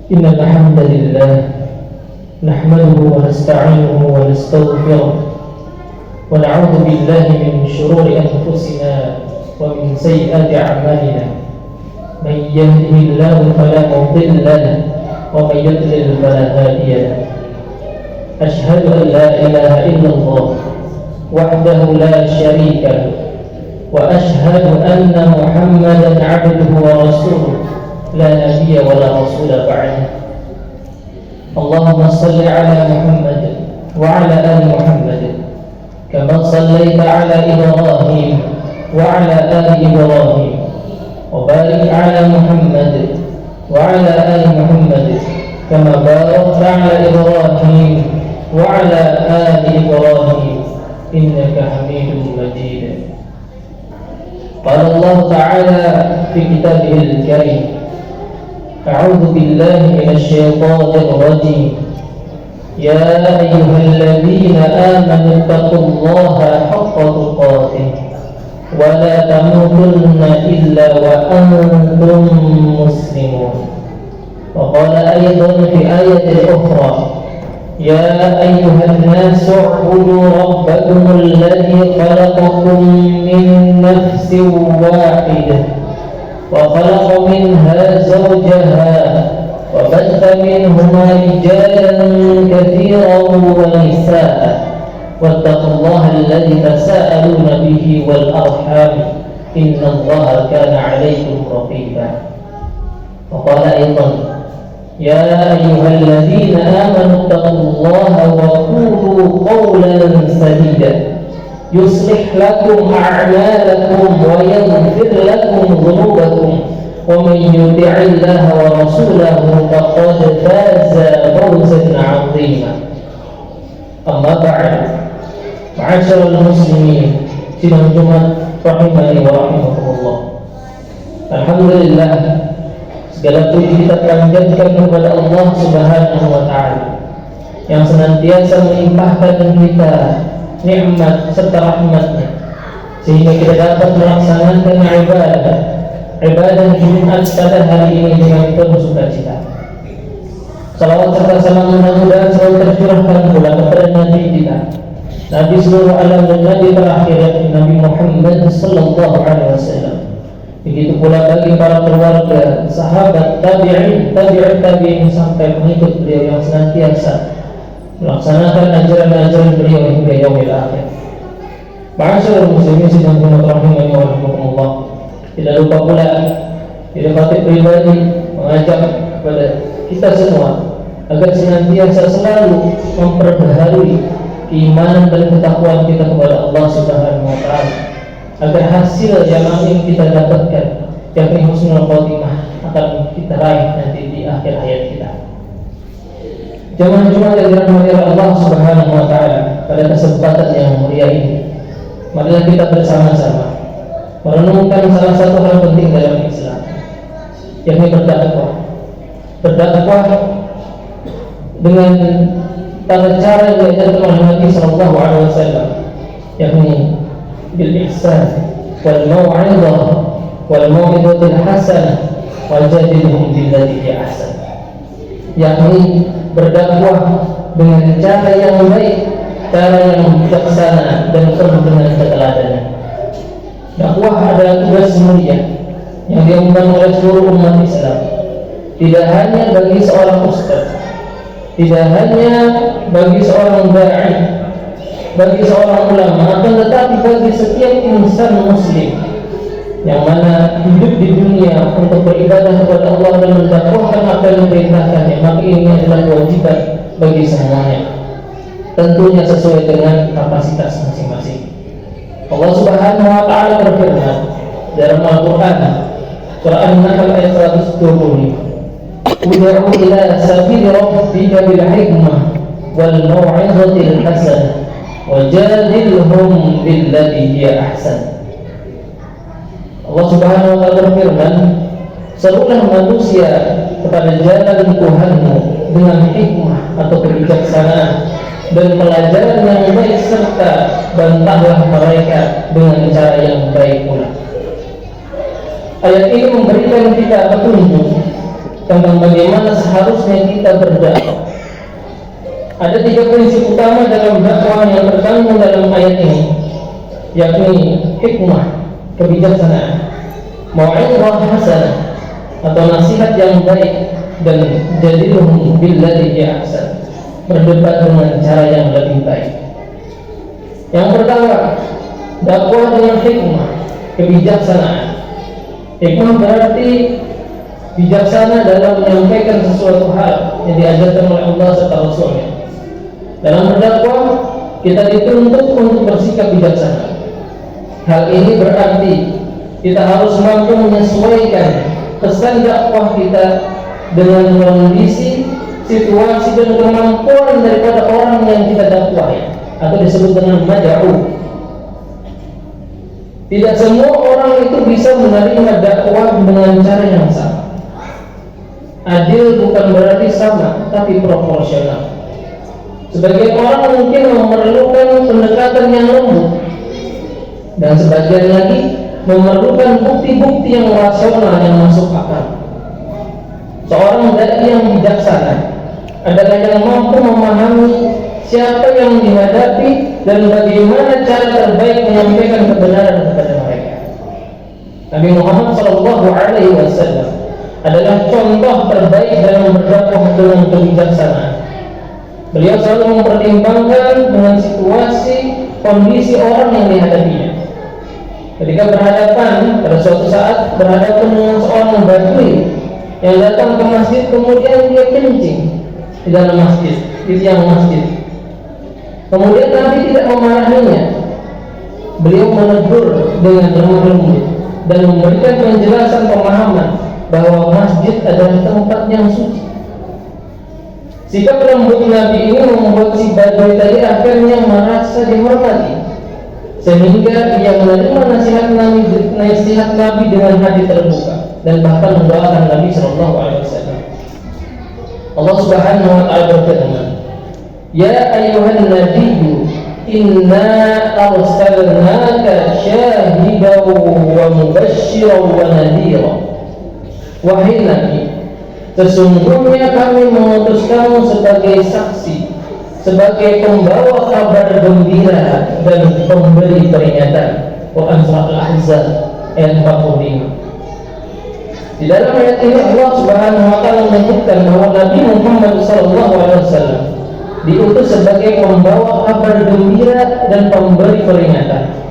إن الحمد لله نحمده ونستعينه ونستغفره ونعوذ بالله من شرور أنفسنا ومن سيئات أعمالنا. من يهده الله فلا مضل له ومن يضلل فلا هادي له. أشهد أن لا إله إلا الله وحده لا شريك له وأشهد أن محمدا عبده ورسوله لا نبي ولا رسول بعده. اللهم صل على محمد وعلى آل محمد كما صليت على إبراهيم وعلى آل إبراهيم وبارك على محمد وعلى آل محمد كما باركت على إبراهيم وعلى آل إبراهيم إنك حميد مجيد. قال الله تعالى في كتابه الكريم: أعوذ بالله من الشيطان الرجيم. يا أيها الذين آمنوا اتقوا الله حق تقاته ولا تموتن إلا وأنتم مسلمون. وقال أيضا في آية أخرى: يا أيها الناس اعبدوا ربكم الذي خلقكم من نفس واحدة وخلق منها زوجها وبث منهما رجالا كثيرا ونساء واتقوا الله الذي تساءلون به والأرحام إن الله كان عليكم رقيبا. وقال أيضا: يا أيها الذين آمنوا اتقوا الله وقولوا قولا سديدا يصلح لكم أعمالكم ويغفر لكم ذنوبكم ومن يطع الله ورسوله فقد فاز فوزا عظيما. أما بعد، معاشر المسلمين sidang Jumat rahimani wa rahimakumullah. Alhamdulillah, segala puji kita panjatkan kepada Allah Subhanahu wa taala yang senantiasa melimpahkan kita nikmat serta rahmat-Nya sehingga kita dapat melaksanakan ibadah Jumat pada hari ini dengan penuh sukacita. Salawat serta salam mudah-mudahan selalu tercurahkan pula kepada Nabi kita, Nabi seluruh alam dan Nabi terakhir, Nabi Muhammad sallallahu alaihi wasallam. Begitu pula bagi para keluarga, sahabat, tabi'in sampai pengikut beliau yang senantiasa melaksanakan ajaran-ajaran beliau hingga yaumil akhir. Ma'asyiral muslimin sidang Jumat rahimani wa rahimakumullah. Tidak lupa pula tidak patut pribadi mengajak kepada kita semua agar senantiasa selalu memperbaharui keimanan dan ketakwaan kita kepada Allah Subhanahu wa taala, agar hasil yang ingin kita dapatkan, yakni husnul khotimah, akan kita raih nanti di akhir hayat kita. Jamaah Jumat yang dirahmati Allah Subhanahu wa taala, pada kesempatan yang mulia ini, marilah kita bersama-sama merenungkan salah satu hal penting dalam Islam, yakni berdakwah. Berdakwah dengan tata cara yang diajarkan oleh Nabi sallallahu alaihi wasallam, yakni bil ihsan wal mau'izatil hasanah wajadilhum billati hi ahsan, yakni berdakwah dengan cara yang baik, cara yang bijaksana dan penuh dengan keteladanan. Dakwah adalah tugas mulia yang diemban oleh seluruh umat Islam, tidak hanya bagi seorang ustaz, tidak hanya bagi seorang da'i, bagi seorang ulama, akan tetapi bagi setiap insan muslim yang mana hidup di dunia untuk beribadah kepada Allah dan mendakwahkan apa yang diperintahkannya, maka ini adalah kewajiban bagi semuanya, tentunya sesuai dengan kapasitas masing-masing. Allah Subhanahu wa taala berfirman dalam Al-Qur'an, surah An-Nahl ayat 120, "Ud'u ila sabili rabbika bil hikmah wal mau'izatil hasanah wajadilhum billati hiya ahsan." Allah Subhanahu wa taala berfirman, serulah manusia kepada jalan Tuhanmu dengan hikmah atau kebijaksanaan dan pelajaran yang baik, serta bantahlah mereka dengan cara yang baik pula. Ayat ini memberikan kita petunjuk tentang bagaimana seharusnya kita berdakwah. Ada 3 prinsip utama dalam dakwah yang terkandung dalam ayat ini, yakni hikmah, kebijaksanaan, mau'izah hasanah atau nasihat yang baik, dan jadilhum billati hiya ahsan, berdebat dengan cara yang lebih baik. Yang pertama, dakwah dengan hikmah, kebijaksanaan. Hikmah berarti bijaksana dalam menyampaikan sesuatu hal yang diajarkan oleh Allah serta Rasulnya. Dalam berdakwah, kita dituntut untuk bersikap bijaksana. Hal ini berarti kita harus mampu menyesuaikan pesan dakwah kita dengan kondisi, situasi, dan kemampuan daripada orang yang kita dakwahi, atau disebut dengan mad'u. Tidak semua orang itu bisa menerima dakwah dengan cara yang sama. Adil bukan berarti sama, tapi proporsional. Sebagian orang mungkin memerlukan pendekatan yang lembut, dan sebagian lagi memerlukan bukti-bukti yang rasional yang masuk akal. Seorang dai yang bijaksana adalah yang mampu memahami siapa yang dihadapi dan bagaimana cara terbaik menyampaikan kebenaran kepada mereka. Nabi Muhammad SAW adalah contoh terbaik dalam berdakwah dengan kebijaksanaan. Beliau selalu mempertimbangkan dengan situasi, kondisi orang yang dihadapinya. Ketika berhadapan, pada suatu saat berhadapan dengan seorang badui yang datang ke masjid, kemudian dia kencing di dalam masjid, di tiang masjid. Kemudian Nabi tidak memarahinya. Beliau menegur dengan lemah lembut dan memberikan penjelasan pemahaman bahwa masjid adalah tempat yang suci. Sikap lembut Nabi ini membuat si badui tadi akhirnya merasa dihormati, sehingga ia menerima nasihat Nabi dengan hati terbuka dan bahkan mendoakan Nabi SAW. Allah Subhanahu wa taala berfirman, "Ya ayyuhan nabiyyu inna arsalnaka syahidan wa mubasysyiran wa nadhira." Wahai Nabi, sesungguhnya kami mengutus kamu sebagai saksi, sebagai pembawa kabar gembira dan pemberi peringatan. Quran Surah Al-Ahzab ayat 45. Di dalam ayat ini Allah Subhanahu wa taala menyebutkan bahwa Nabi Muhammad SAW diutus sebagai pembawa kabar gembira dan pemberi peringatan.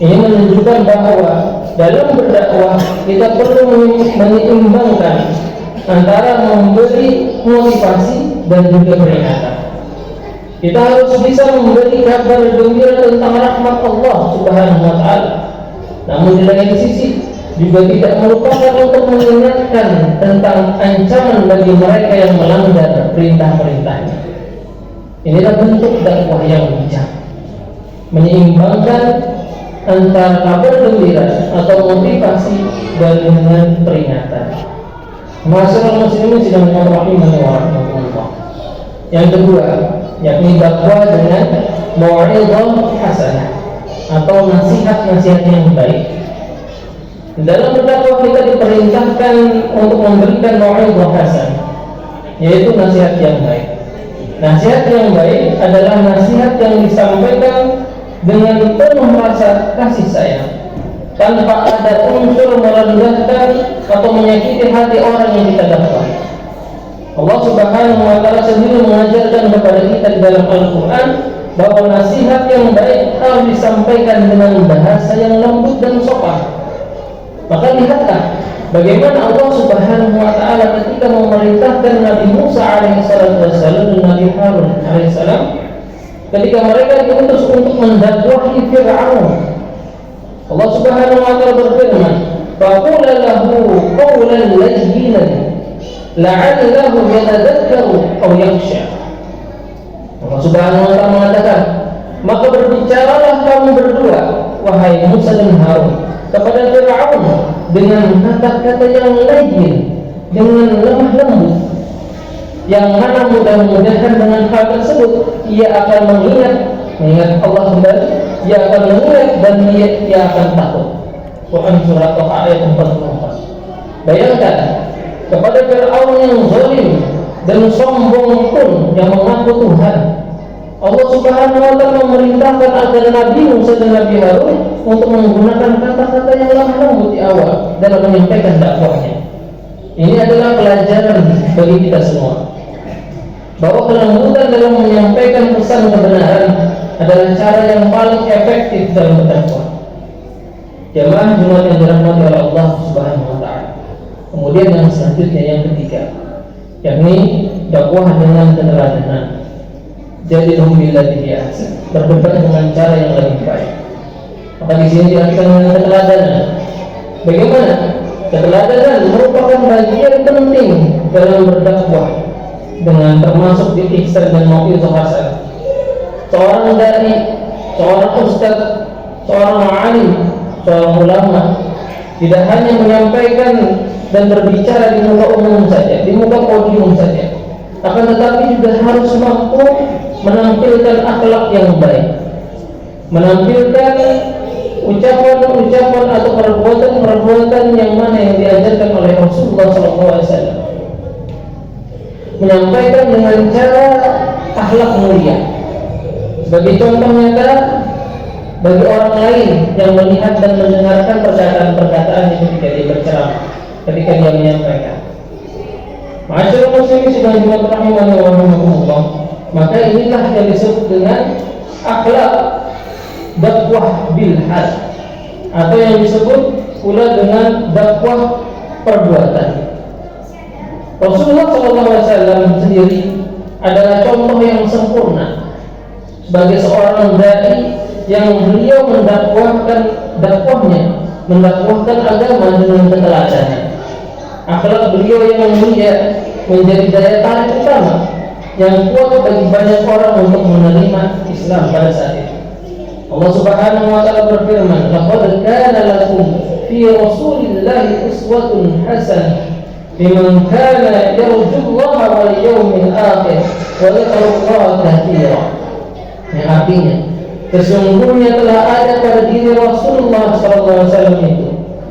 Ini menunjukkan bahwa dalam berdakwah kita perlu menyeimbangkan antara memberi motivasi dan juga peringatan. Kita harus bisa memberi kabar gembira tentang rahmat Allah Subhanahu wa taala. Namun di lain sisi juga tidak melupakan untuk mengingatkan tentang ancaman bagi mereka yang melanggar perintah-perintahnya. Inilah bentuk dakwah yang bijak, menyeimbangkan antara kabar gembira atau motivasi dan dengan peringatan. Masyaallah muslimin sedang rahimani wa rahmatullah. Yang kedua, yakni dakwah dengan mau'izah hasanah atau nasihat-nasihat yang baik. Dalam berdakwah kita diperintahkan untuk memberikan mau'izah hasanah, yaitu nasihat yang baik. Nasihat yang baik adalah nasihat yang disampaikan dengan penuh rasa kasih sayang, tanpa ada unsur merendahkan atau menyakiti hati orang yang kita dakwahi. Allah Subhanahu wa taala sendiri mengajarkan kepada kita di dalam Al-Qur'an bahwa nasihat yang baik harus disampaikan dengan bahasa yang lembut dan sopan. Maka lihatlah bagaimana Allah Subhanahu wa taala ketika memerintahkan Nabi Musa alaihissalam dan Nabi Harun alaihissalam ketika mereka diutus untuk mendakwahi Fir'aun. Allah Subhanahu wa taala berfirman, "Faqul lahu qawlan layyinan la'allahu yatadhakkaru aw yakhsha." Allah Subhanahu wa taala mengatakan, maka berbicaralah kamu berdua, wahai Musa dan Harun, kepada Fir'aun dengan kata-kata yang layyin, dengan lemah lembut, yang mana mudah-mudahan dengan hal tersebut ia akan mengingat Allah kembali, ia akan mengingat dan ia akan takut. Quran Surah Taha ayat 44. Bayangkan kepada Fir'aun yang zalim dan sombong pun yang mengaku Tuhan. Allah Subhanahu wa Ta'ala memerintahkan agar Nabi Musa dan Nabi Harun untuk menggunakan kata-kata yang lemah lembut di awal dalam menyampaikan dakwahnya. Ini adalah pelajaran bagi kita semua, bahwa kelembutan dalam menyampaikan pesan kebenaran adalah cara yang paling efektif dalam berdakwah. Jamaah Jumat yang dirahmati oleh Allah Subhanahu wa Ta'ala. Kemudian yang selanjutnya, yang ketiga, yakni dakwah dengan keteladanan. Jadi billati ahsan, berdebat dengan cara yang lebih baik. Maka di sini diartikan dengan keteladanan. Bagaimana? Keteladanan merupakan bagian penting dalam berdakwah, dengan termasuk di ihsan dan mau'izah hasanah. Seorang dai, seorang ustaz, seorang alim, seorang ulama tidak hanya menyampaikan dan berbicara di muka umum saja, di muka podium saja, akan tetapi juga harus mampu menampilkan akhlak yang baik, menampilkan ucapan-ucapan atau perbuatan-perbuatan yang mana yang diajarkan oleh Rasulullah SAW, menyampaikan dengan cara akhlak mulia. Sebagai contoh nyata bagi orang lain yang melihat dan mendengarkan perkataan-perkataan ketika dia berceramah, ketika dia menyampaikan. Ma'asyiral muslimin subhanahu wa ta'ala, maka inilah yang disebut dengan akhlak dakwah bil hal, atau yang disebut pula dengan dakwah perbuatan. Rasulullah SAW sendiri adalah contoh yang sempurna sebagai seorang dai yang beliau mendakwahkan agama dengan keteladanan. Akhlak beliau yang mulia menjadi daya tarik utama yang kuat bagi banyak orang untuk menerima Islam pada saat itu. Allah Subhanahu wa Ta'ala berfirman, "Laqad kana lakum fi Rasulillahi uswatun hasanah liman kana yarjullaha wal yawmil akhir wa dzakarallaha katsiran." Yang artinya, sesungguhnya telah ada pada diri Rasulullah SAW itu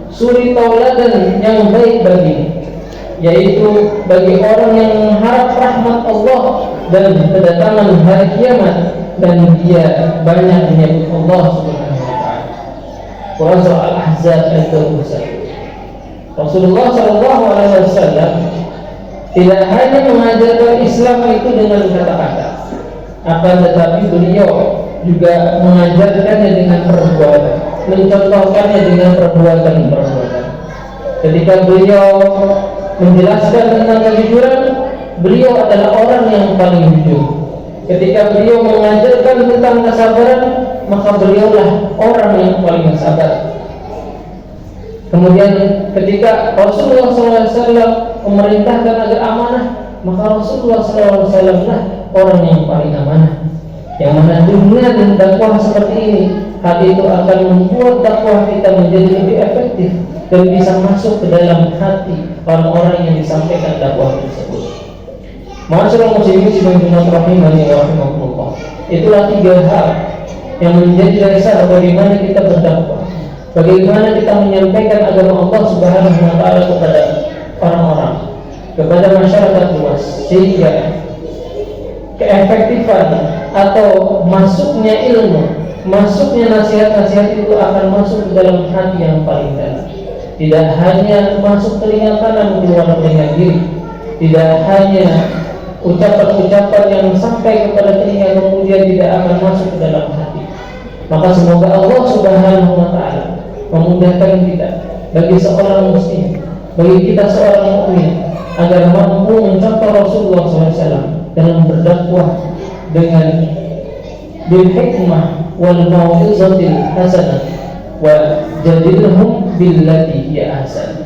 suri tauladan yang baik bagi, yaitu bagi orang yang mengharap rahmat Allah dan kedatangan hari kiamat, dan dia banyak menyebut Allah Subhanahu wa Ta'ala. Quran surah Al-Ahzab ayat 21. Rasulullah SAW tidak hanya mengajarkan Islam itu dengan kata-kata, akan tetapi beliau juga mengajarkannya dengan perbuatan, mencontohkannya dengan perbuatan-perbuatan. Ketika beliau menjelaskan tentang kejujuran, beliau adalah orang yang paling jujur. Ketika beliau mengajarkan tentang kesabaran, maka beliaulah orang yang paling sabar. Kemudian ketika Rasulullah SAW memerintahkan agar amanah, maka Rasulullah SAW lah orang yang paling amanah. Yang mana dengan dakwah seperti ini, hal itu akan membuat dakwah kita menjadi lebih efektif dan bisa masuk ke dalam hati orang-orang yang disampaikan dakwah tersebut. Ma'asyiral muslimin rahimani wa rahimakumullah. Itulah 3 hal yang menjadi dasar bagaimana kita berdakwah, bagaimana kita menyampaikan agama Allah Subhanahu wa Ta'ala kepada orang-orang, kepada masyarakat luas, sehingga keefektifan atau masuknya ilmu, masuknya nasihat-nasihat itu akan masuk ke dalam hati yang paling dalam. Tidak hanya masuk telinga kanan keluar telinga kiri, tidak hanya ucapan-ucapan yang sampai kepada telinga kemudian tidak akan masuk ke dalam hati. Maka semoga Allah Subhanahu wa Ta'ala memudahkan kita, bagi seorang muslim, bagi kita seorang mukmin, agar mampu mencontoh Rasulullah SAW dalam berdakwah dengan bil hikmah wal mau'izatil hasanah wa jadilhum billati hiya ahsan.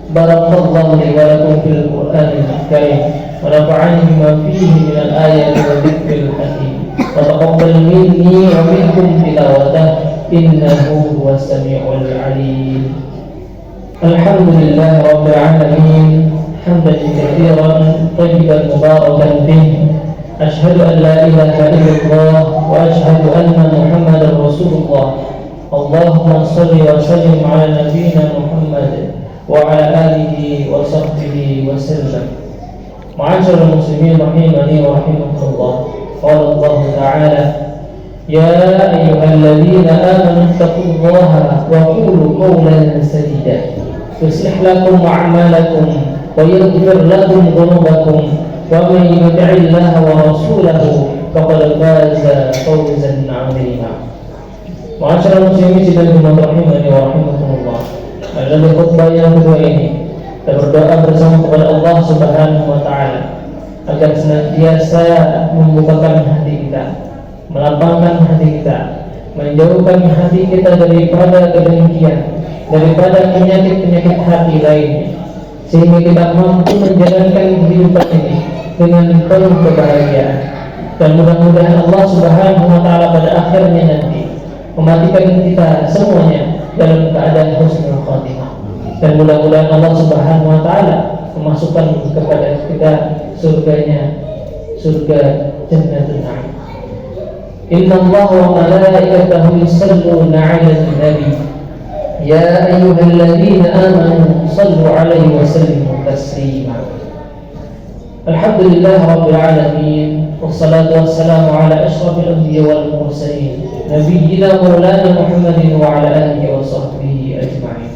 Barakallahu li wa lakum fil Qur'anil karim wa nafa'ani bima fihi min al-ayati wa dzikril hakim wa taqabbal minni wa minkum tilawatahu innahu huwas samiul alim. Alhamdulillah rabbil alamin hamdan katsiran tayyiban mubarakan fihi. Asyhadu an la ilaha illallah wa asyhadu anna Muhammadar Rasulullah. Allahumma shalli wa sallim ala nabiyyina Muhammad وعلى آله وصحبه وسلم. معاشر المسلمين رحمني ورحمكم الله. قال الله تعالى: يا أيها الذين آمنوا اتقوا الله وقولوا قولا سديدا يصلح لكم أعمالكم ويغفر لكم ذنوبكم ومن يطع الله ورسوله فقد فاز فوزا عظيما. معاشر المسلمين rahimani wa rahimakumullah. Dalam khutbah yang kedua ini kita berdoa bersama kepada Allah Subhanahu wa taala agar senantiasa membukakan hati kita, melapangkan hati kita, menjauhkan hati kita daripada kedengkian, daripada penyakit-penyakit hati lainnya, sehingga kita mampu menjalankan kehidupan ini dengan penuh kebahagiaan. Dan mudah-mudahan Allah Subhanahu wa taala pada akhirnya nanti mematikan kita semuanya dalam keadaan husnul khatimah. Dan mudah-mudahan Allah Subhanahu wa taala memasukkan kepada kita surganya, surga Jannatul Na'im. Inna Allah wa malaikatahu yusalluna 'alan nabi ya ayyuhalladzina amanu sallu 'alaihi wa sallimu taslima. Alhamdulillah rabbil alamin, wassalatu wassalamu ala asyrafil anbiya wal mursalin nabiyyina maulana Muhammadin wa ala alihi wa sahbihi ajma'in.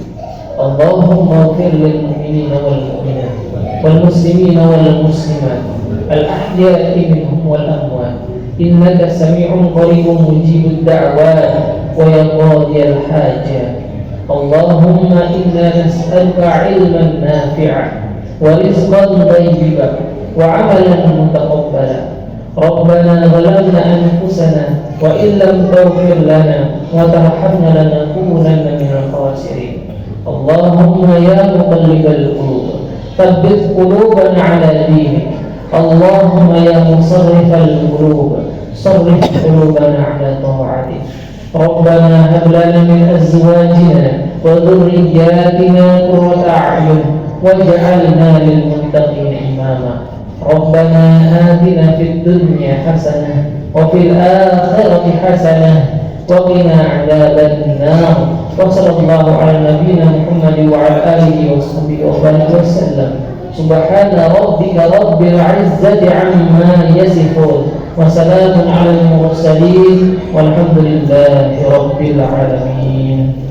Allahumma ighfir lil mu'minina wal mu'minat wal muslimina wal muslimat al ahya'i minhum wal amwat innaka sami'un qaribun mujibud da'wat wa ya qadiyal hajat. Allahumma inna nas'aluka 'ilman nafi'an wa rizqan thayyiban wa 'amalan mutaqabbala. Rabbana zalamna anfusana wa illam taghfir lana wa tarhamna lanakunanna minal khasirin. Allahumma ya muqallibal qulub tsabbit qulubana 'ala dinik. Allahumma ya musarrifal qulub sarrif qulubana 'ala ta'atik. Rabbana hab lana min azwajina wa dhurriyyatina qurrata a'yun waj'alna lil muttaqina imama. Rabbana atina fid dunya hasanah wa fil akhirati hasanah wa qina 'adzaban nar. Wa sallallahu ala nabiyyina Muhammad wa ala alihi wa sahbihi wa baraka wa sallam. Subhana rabbika rabbil 'izzati 'amma yasifun wa salamun 'alal mursalin walhamdulillahi rabbil alamin.